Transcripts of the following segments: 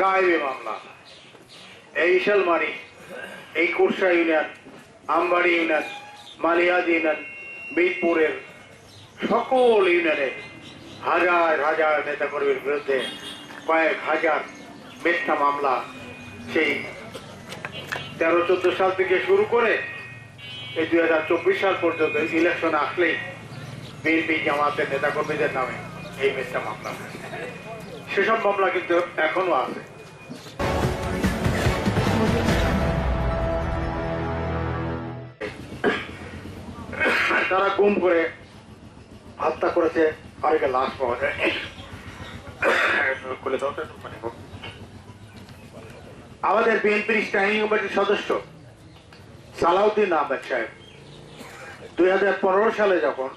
গায়েবী মামলা। এই ইশালমারি, এই Kursa union, Ambari union, Maliad union, মিরপুরের সকল ইউনিয়নে হাজার হাজার নেতাকর্মীর বিরুদ্ধে কয়েক হাজার মিথ্যা মামলা সেই 13-14 সাল থেকে শুরু করে এই 2024 সাল পর্যন্ত ইলেকশন আসলেই বিএনপি জামাতের নেতাকর্মীদের নামে এই মিথ্যা মামলা। সেসব মামলা কিন্তু এখনো আছে। তারা গুম করে হত্যা করেছে, অনেকে লাশ পাওয়া যায়। আমাদের বিএনপির স্ট্যান্ডিং কমিটির সদস্য সালাউদ্দিন আহমেদ সাহেব 2015 সালে যখন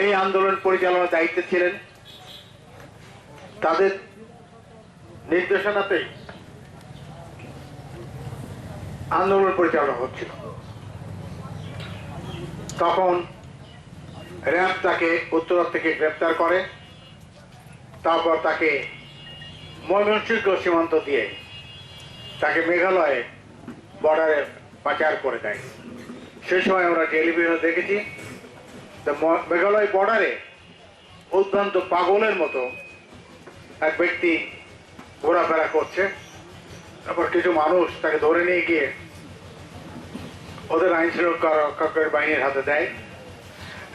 এই আন্দোলন পরিচালনার দায়িত্বে ছিলেন, তাদের নির্দেশনাতেই আন্দোলন পরিচালনা হচ্ছিল। তখন র্যাব তাকে উত্তরা থেকে গ্রেপ্তার করে, তারপর তাকে ময়মনসিংহ সীমান্ত দিয়ে তাকে মেঘালয়ে বর্ডারে পাচার করে দেয়। সেই সময় আমরা টেলিভিশনে দেখেছি মেঘালয় বর্ডারে উদ্ভ্রান্ত পাগলের মতো এক ব্যক্তি ঘোরাফেরা করছে। তারপর কিছু মানুষ তাকে ধরে নিয়ে গিয়ে ওদের আইন শৃঙ্খলা বাহিনীর হাতে দেয়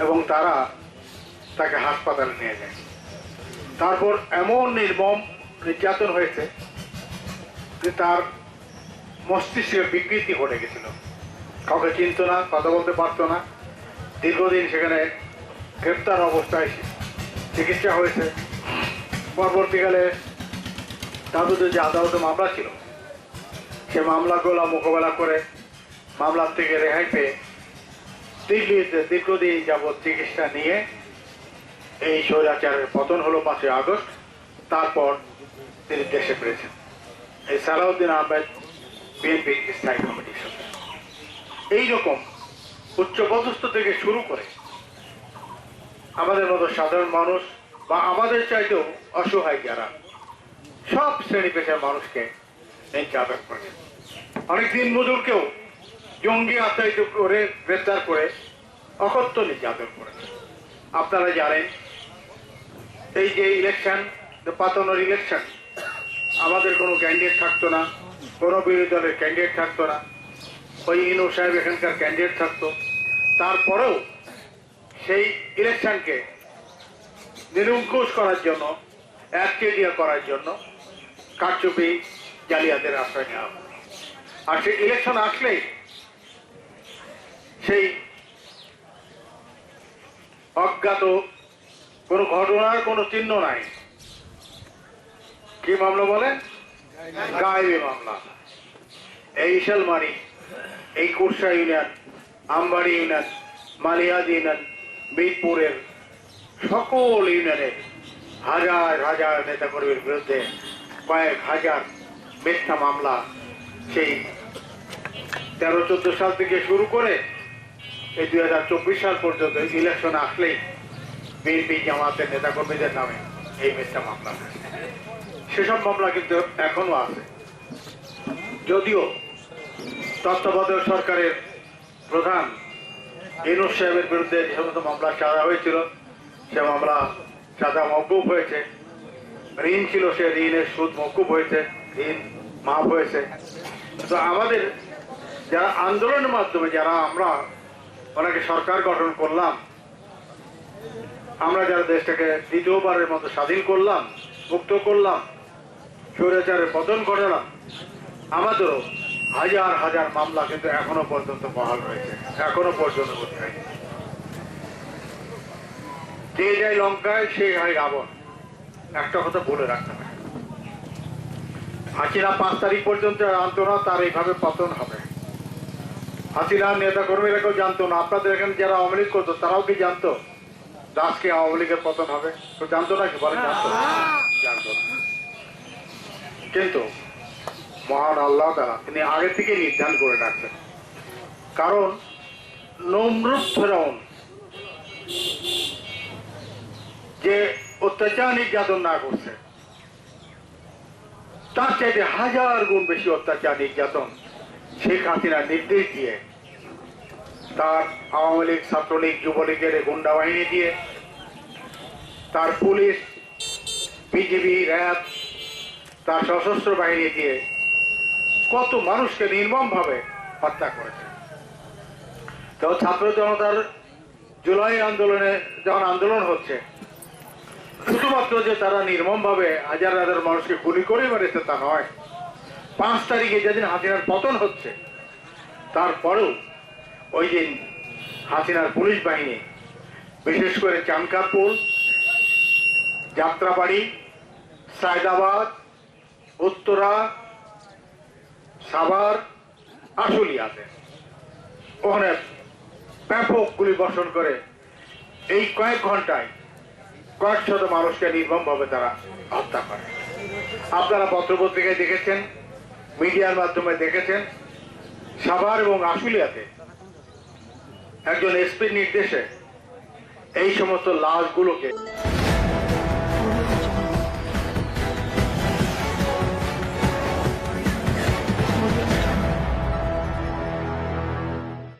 এবং তারা তাকে হাসপাতালে নিয়ে যায়। তারপর এমন নির্মম নির্যাতন হয়েছে যে তার মস্তিষ্কে বিকৃতি ঘটে গেছিল, কাউকে চিনত না, কথা বলতে পারতো না। দীর্ঘদিন সেখানে গ্রেপ্তার অবস্থায় চিকিৎসা হয়েছে। পরবর্তীকালে তাদের যে আদালতে মামলা ছিল, সে মামলাগুলো মোকাবেলা করে মামলার থেকে রেহাই পেয়ে দিল্লিতে দীর্ঘদিন যাবৎ চিকিৎসা নিয়ে এই স্বৈরাচারের পতন হলো 5ই আগস্ট। তারপর তিনি দেশে ফিরেছেন। এই সালাউদ্দিন আহমেদ বিএনপি স্থায়ী কমিটির সদস্য। এইরকম উচ্চপদস্থ থেকে শুরু করে আমাদের মতো সাধারণ মানুষ বা আমাদের চাইতেও অসহায় যারা, সব শ্রেণী পেশার মানুষকে নির্যাতন করে। অনেক দিন মজুরকেও জঙ্গি আখ্যায়িত করে গ্রেপ্তার করে অকথ্য নির্যাতন করে। আপনারা জানেন এই যে ইলেকশন, পাতানোর ইলেকশন, আমাদের কোনো ক্যান্ডিডেট থাকতো না, কোনো বিরোধী দলের ক্যান্ডিডেট থাকতো না, ওই ইনু সাহেব এখানকার ক্যান্ডিডেট থাকতো। তারপরেও সেই ইলেকশনকে নিরঙ্কুশ করার জন্য, একচেটিয়া করার জন্য কারচুপি জালিয়াতের আশ্রয় নেওয়া হয়। আর সেই ইলেকশন আসলেই সেই অজ্ঞাত কোন ঘটনার কোন চিহ্ন নাই। কি মামলা বলে? গায়েবী মামলা। এই ইশালমারি, এই Kursa union, Ambari union, Maliad union, মিরপুরের সকল ইউনিয়নে হাজার হাজার নেতাকর্মীর বিরুদ্ধে কয়েক হাজার মিথ্যা মামলা সেই 13-14 সাল থেকে শুরু করে এই 2024 সাল পর্যন্ত ইলেকশন আসলেই বিএনপি জামাতের নেতাকর্মীদের নামে এই মিথ্যা মামলা। সেসব মামলা কিন্তু এখনো আছে। যদিও তত্ত্বাবধায়ক সরকারের প্রধান ইউনূস সাহেবের বিরুদ্ধে যে সমস্ত মামলা সাজা হয়েছিল, সে মামলা সাজা মওকুফ হয়েছে। ঋণ ছিল, সে ঋণের সুদ মওকুফ হয়েছে, ঋণ মাফ হয়েছে। তো আমাদের যারা আন্দোলনের মাধ্যমে যারা আমরা ওনাকে সরকার গঠন করলাম, আমরা যারা দেশটাকে দ্বিতীয়বারের মতো স্বাধীন করলাম, মুক্ত করলাম, স্বৈরাচারের পতন ঘটালাম, আমাদেরও হাজার হাজার মামলা কিন্তু এখনো পর্যন্ত বহাল রয়েছে, এখনো পর্যন্ত করতে হয়। যে যায় লঙ্কায় সে হয় রাবণ। একটা কথা বলে রাখতে হবে, হাসিনা 5 তারিখ পর্যন্ত জানতো না তার এইভাবে পতন হবে। হাসিনার নেতা কর্মীরা কেউ জানতো না। আপনাদের এখানে যারা আওয়ামী লীগ করতো তারাও কি জানতো আজকে আওয়ামী লীগের পতন হবে? তো জানতো না কি বলেন? জানতো না। কিন্তু মহান আল্লাহ তাআলা তিনি আগে থেকে নির্ধারণ করে রাখছেন। কারণ নমরুদ ফেরাউন যে অত্যাচার নির্যাতন না করছে, তার চাইতে 1000 গুণ বেশি অত্যাচার নির্যাতন শেখ হাসিনার নির্দেশ দিয়ে, তার আওয়ামী লীগ, ছাত্রলীগ, যুবলীগের গুন্ডা বাহিনী দিয়ে, তার পুলিশ, বিজিবি, র্যাব, তার সশস্ত্র বাহিনী দিয়ে কত মানুষকে নির্মমভাবে হত্যা করেছে। তো ছাত্র জনতার জুলাই আন্দোলনে যখন আন্দোলন হচ্ছে, শুধুমাত্র যে তারা নির্মমভাবে হাজার হাজার মানুষকে গুলি করে মেরেছে তা নয়। 5 তারিখে যেদিন হাসিনার পতন হচ্ছে, তারপরেও ওই দিন হাসিনার পুলিশ বাহিনী বিশেষ করে চানকাপুর, যাত্রাবাড়ি, সায়দাবাদ, উত্তরা, সাভার, আশুলিয়াতে ওখানে ব্যাপক গুলি বর্ষণ করে এই কয়েক ঘন্টায় কয়েক শত মানুষকে নির্মমভাবে তারা হত্যা করে। আপনারা পত্রপত্রিকায় দেখেছেন, মিডিয়ার মাধ্যমে দেখেছেন, সাভার এবং আশুলিয়াতে একজন এসপির নির্দেশে এই সমস্ত লাশগুলোকে